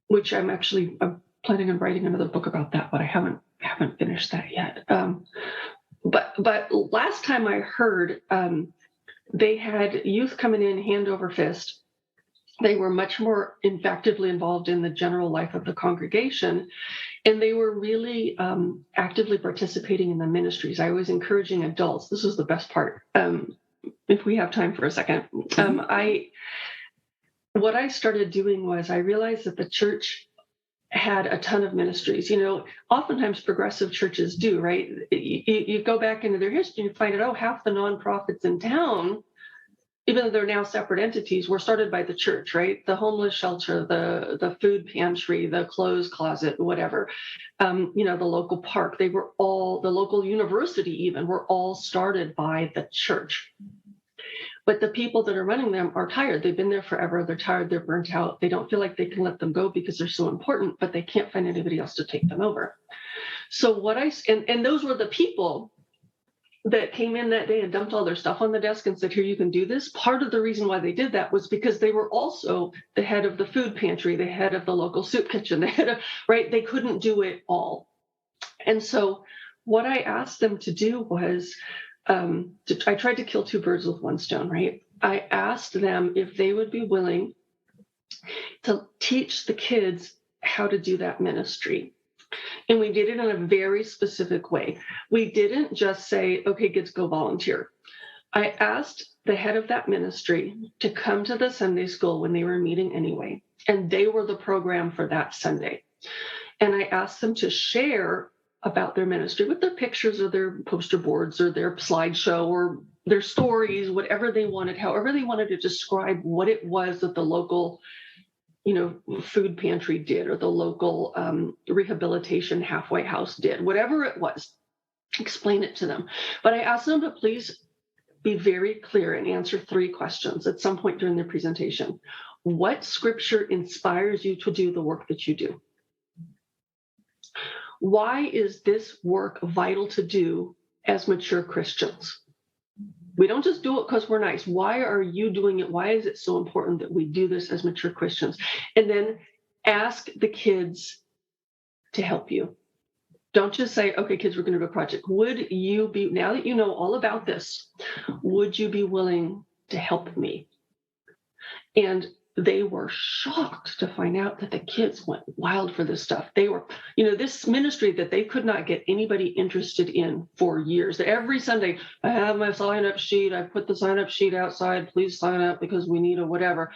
which I'm planning on writing another book about that, but I haven't finished that yet. But last time I heard, they had youth coming in hand over fist. They were much more actively involved in the general life of the congregation, and they were really actively participating in the ministries. I was encouraging adults. This was the best part. If we have time for a second, what I started doing was I realized that the church had a ton of ministries. You know, oftentimes progressive churches do, right? You go back into their history and find out, half the nonprofits in town, even though they're now separate entities, were started by the church, right? The homeless shelter, the food pantry, the clothes closet, whatever, the local park, the local university even, were all started by the church. But the people that are running them are tired. They've been there forever. They're tired. They're burnt out. They don't feel like they can let them go because they're so important, but they can't find anybody else to take them over. So and those were the people that came in that day and dumped all their stuff on the desk and said, here, you can do this. Part of the reason why they did that was because they were also the head of the food pantry, the head of the local soup kitchen, the head of, right? They couldn't do it all. And so what I asked them to do was, I tried to kill two birds with one stone, right? I asked them if they would be willing to teach the kids how to do that ministry. And we did it in a very specific way. We didn't just say, okay, kids, go volunteer. I asked the head of that ministry to come to the Sunday school when they were meeting anyway, and they were the program for that Sunday. And I asked them to share about their ministry with their pictures or their poster boards or their slideshow or their stories, whatever they wanted, however they wanted to describe what it was that the local food pantry did, or the local rehabilitation halfway house did, whatever it was, explain it to them. But I asked them to please be very clear and answer three questions at some point during their presentation. What scripture inspires you to do the work that you do? Why is this work vital to do as mature Christians? We don't just do it because we're nice. Why are you doing it? Why is it so important that we do this as mature Christians? And then ask the kids to help you. Don't just say, okay, kids, we're going to do a project. Would you be, now that you know all about this, would you be willing to help me? And they were shocked to find out that the kids went wild for this stuff. They were, this ministry that they could not get anybody interested in for years. Every Sunday, I have my sign-up sheet. I put the sign-up sheet outside. Please sign up because we need a whatever.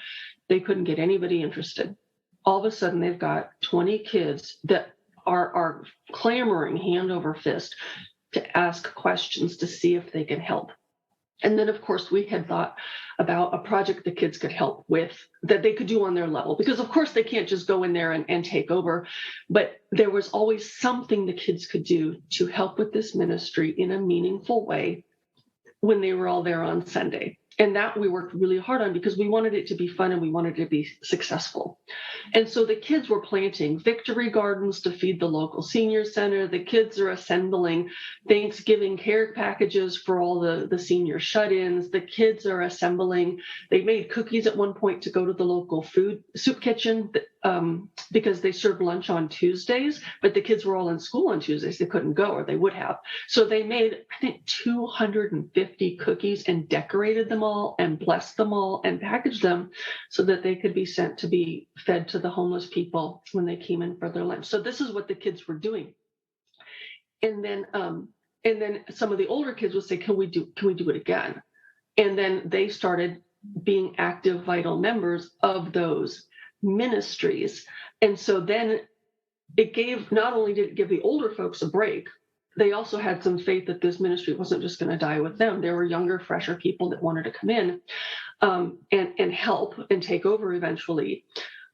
They couldn't get anybody interested. All of a sudden, they've got 20 kids that are clamoring hand over fist to ask questions to see if they can help. And then, of course, we had thought about a project the kids could help with that they could do on their level, because, of course, they can't just go in there and take over. But there was always something the kids could do to help with this ministry in a meaningful way when they were all there on Sunday. And that we worked really hard on because we wanted it to be fun and we wanted it to be successful. And so the kids were planting victory gardens to feed the local senior center. The kids are assembling Thanksgiving care packages for all the senior shut-ins. The kids are assembling. They made cookies at one point to go to the local soup kitchen. because they served lunch on Tuesdays, but the kids were all in school on Tuesdays. They couldn't go, or they would have. So they made, I think, 250 cookies and decorated them all and blessed them all and packaged them so that they could be sent to be fed to the homeless people when they came in for their lunch. So this is what the kids were doing. And then some of the older kids would say, can we do it again? And then they started being active, vital members of those ministries. And so then not only did it give the older folks a break, they also had some faith that this ministry wasn't just going to die with them. There were younger, fresher people that wanted to come in and help and take over eventually.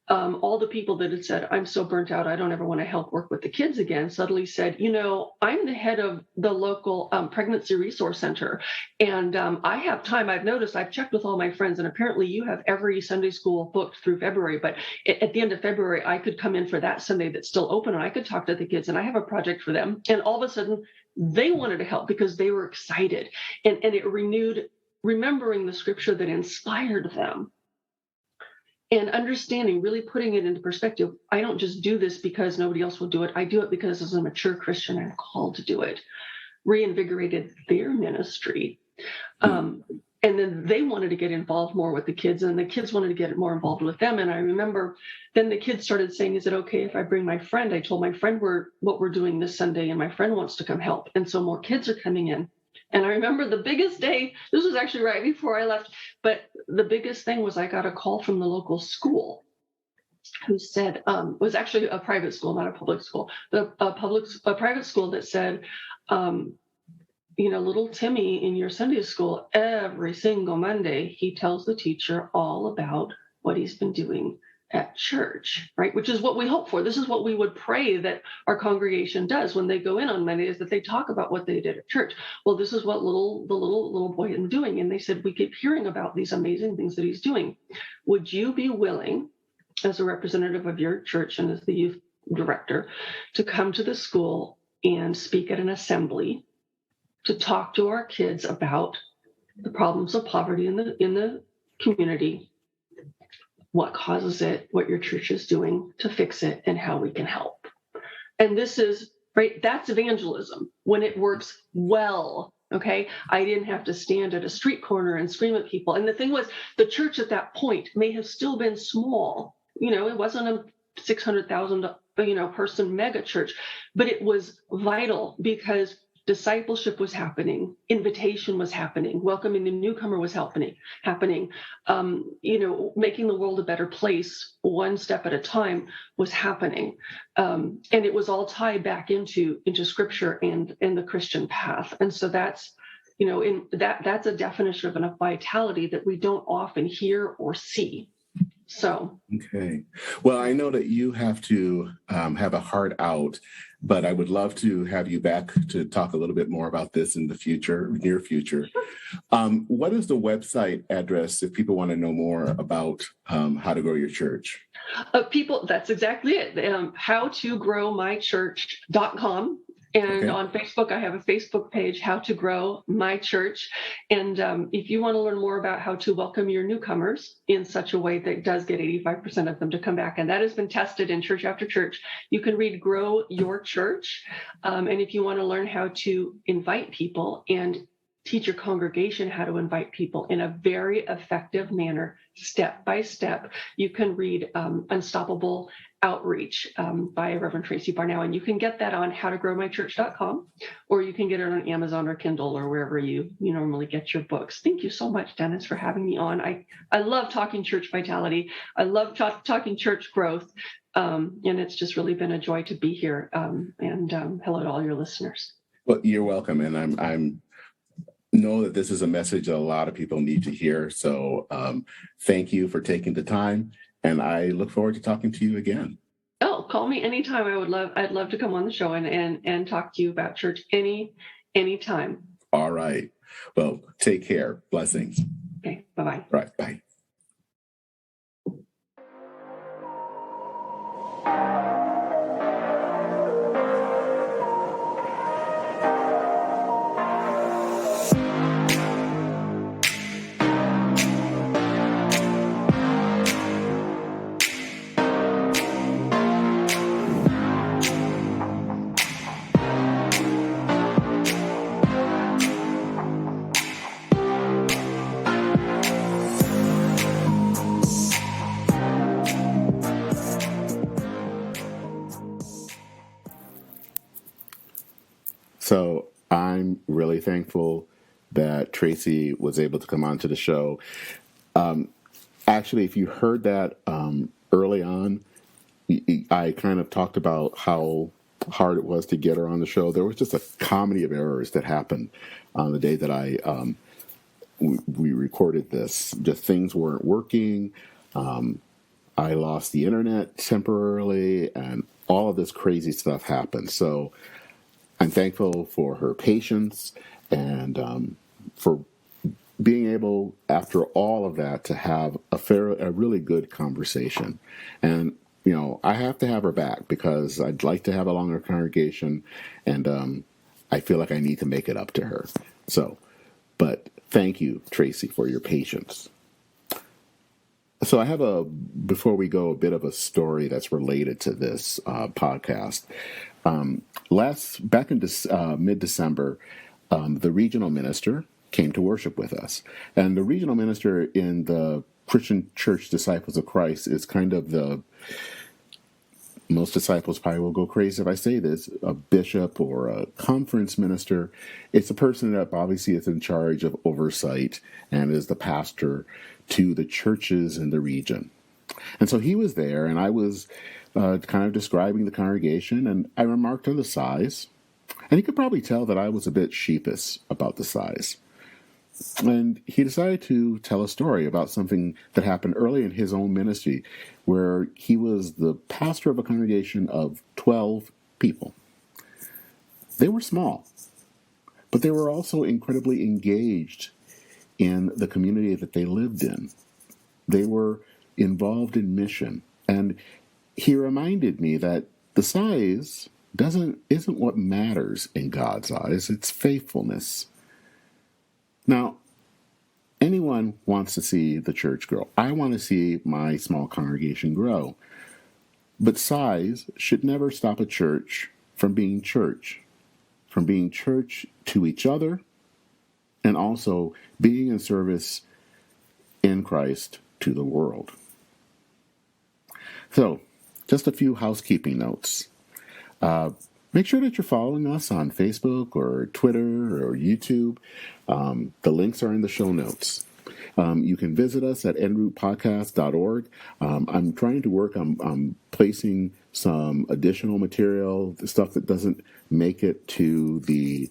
All the people that had said, I'm so burnt out, I don't ever want to help work with the kids again, suddenly said, I'm the head of the local pregnancy resource center, and I have time. I've noticed, I've checked with all my friends, and apparently you have every Sunday school booked through February, but at the end of February, I could come in for that Sunday that's still open, and I could talk to the kids, and I have a project for them. And all of a sudden, they wanted to help because they were excited, and it renewed remembering the scripture that inspired them. And understanding, really putting it into perspective, I don't just do this because nobody else will do it. I do it because as a mature Christian, I'm called to do it. Reinvigorated their ministry. And then they wanted to get involved more with the kids, and the kids wanted to get more involved with them. And I remember then the kids started saying, is it okay if I bring my friend? I told my friend what we're doing this Sunday, and my friend wants to come help. And so more kids are coming in. And I remember the biggest day, this was actually right before I left, but the biggest thing was I got a call from the local school who said, was actually a private school, not a public school, a private school that said, little Timmy in your Sunday school, every single Monday, he tells the teacher all about what he's been doing at church, right? Which is what we hope for. This is what we would pray that our congregation does when they go in on Monday, is that they talk about what they did at church. Well, this is what the little boy is doing. And they said, we keep hearing about these amazing things that he's doing. Would you be willing, as a representative of your church and as the youth director, to come to the school and speak at an assembly to talk to our kids about the problems of poverty in the community, what causes it, what your church is doing to fix it, and how we can help? And this is, right, that's evangelism when it works well, okay? I didn't have to stand at a street corner and scream at people. And the thing was, the church at that point may have still been small. It wasn't a 600,000, person mega church, but it was vital because discipleship was happening, invitation was happening, welcoming the newcomer was happening, making the world a better place one step at a time was happening. And it was all tied back into scripture and the Christian path. And so that's, that's a definition of a vitality that we don't often hear or see. So. Okay. Well, I know that you have to have a heart out, but I would love to have you back to talk a little bit more about this in the future, near future. What is the website address if people want to know more about how to grow your church? That's exactly it. howtogrowmychurch.com. And okay. On Facebook, I have a Facebook page, How to Grow My Church. And if you want to learn more about how to welcome your newcomers in such a way that does get 85% of them to come back, and that has been tested in church after church, you can read Grow Your Church. And if you want to learn how to invite people and teach your congregation how to invite people in a very effective manner, step by step, you can read Unstoppable Outreach by Reverend Tracy Barnowe. And you can get that on howtogrowmychurch.com, or you can get it on Amazon or Kindle or wherever you normally get your books. Thank you so much, Dennis, for having me on. I love talking church vitality. I love talking church growth. And it's just really been a joy to be here. And hello to all your listeners. Well, you're welcome. And I'm know that this is a message that a lot of people need to hear. So thank you for taking the time. And I look forward to talking to you again. Oh, call me anytime. I'd love to come on the show and talk to you about church anytime. All right. Well, take care. Blessings. Okay. Bye-bye. All right. Bye. So I'm really thankful that Tracy was able to come onto the show. Actually, if you heard that early on, I kind of talked about how hard it was to get her on the show. There was just a comedy of errors that happened on the day that we recorded this. Just things weren't working. I lost the internet temporarily, and all of this crazy stuff happened. So I'm thankful for her patience and for being able, after all of that, to have a really good conversation. And I have to have her back because I'd like to have a longer congregation, and I feel like I need to make it up to her. So, but thank you, Tracy, for your patience. So I have before we go, a bit of a story that's related to this podcast. Back in mid-December, the regional minister came to worship with us. And the regional minister in the Christian Church Disciples of Christ is kind of most disciples probably will go crazy if I say this, a bishop or a conference minister. It's a person that obviously is in charge of oversight and is the pastor to the churches in the region. And so he was there, and I was kind of describing the congregation, and I remarked on the size. And he could probably tell that I was a bit sheepish about the size. And he decided to tell a story about something that happened early in his own ministry, where he was the pastor of a congregation of 12 people. They were small, but they were also incredibly engaged in the community that they lived in. They were involved in mission. And he reminded me that the size isn't what matters in God's eyes, it's faithfulness. Now, anyone wants to see the church grow. I want to see my small congregation grow. But size should never stop a church from being church to each other, and also being in service in Christ to the world. So, just a few housekeeping notes. Make sure that you're following us on Facebook or Twitter or YouTube. The links are in the show notes. You can visit us at enroutepodcast.org. I'm trying to work on placing some additional material, the stuff that doesn't make it to the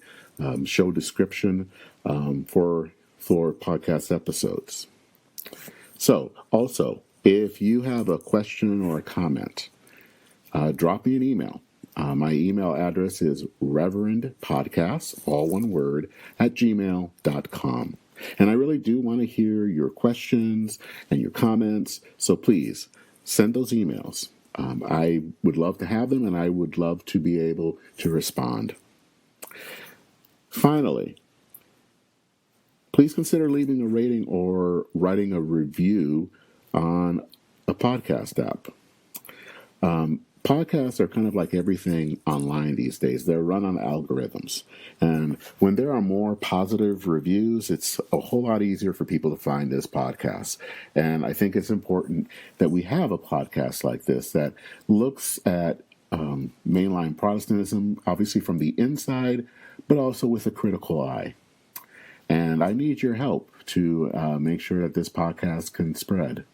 show description for podcast episodes. So, also, if you have a question or a comment, drop me an email. My email address is reverendpodcast, all one word, @gmail.com. And I really do want to hear your questions and your comments, so please send those emails. I would love to have them, and I would love to be able to respond. Finally, please consider leaving a rating or writing a review on a podcast app. Podcasts are kind of like everything online these days. They're run on algorithms. And when there are more positive reviews, it's a whole lot easier for people to find this podcast. And I think it's important that we have a podcast like this that looks at mainline Protestantism, obviously from the inside, but also with a critical eye. And I need your help to make sure that this podcast can spread.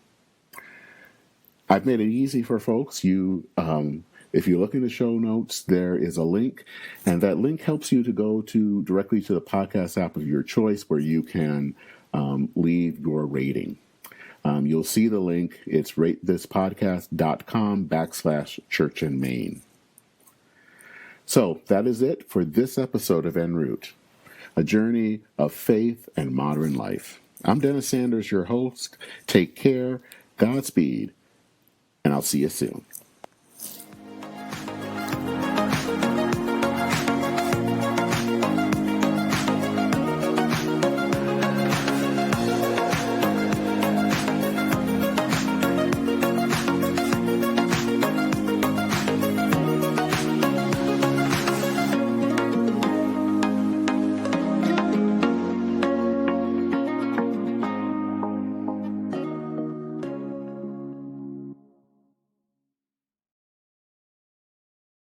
I've made it easy for folks. If you look in the show notes, there is a link, and that link helps you to go directly to the podcast app of your choice, where you can leave your rating. You'll see the link. It's ratethispodcast.com/church in Maine. So that is it for this episode of En Route, a journey of faith and modern life. I'm Dennis Sanders, your host. Take care, Godspeed, and I'll see you soon.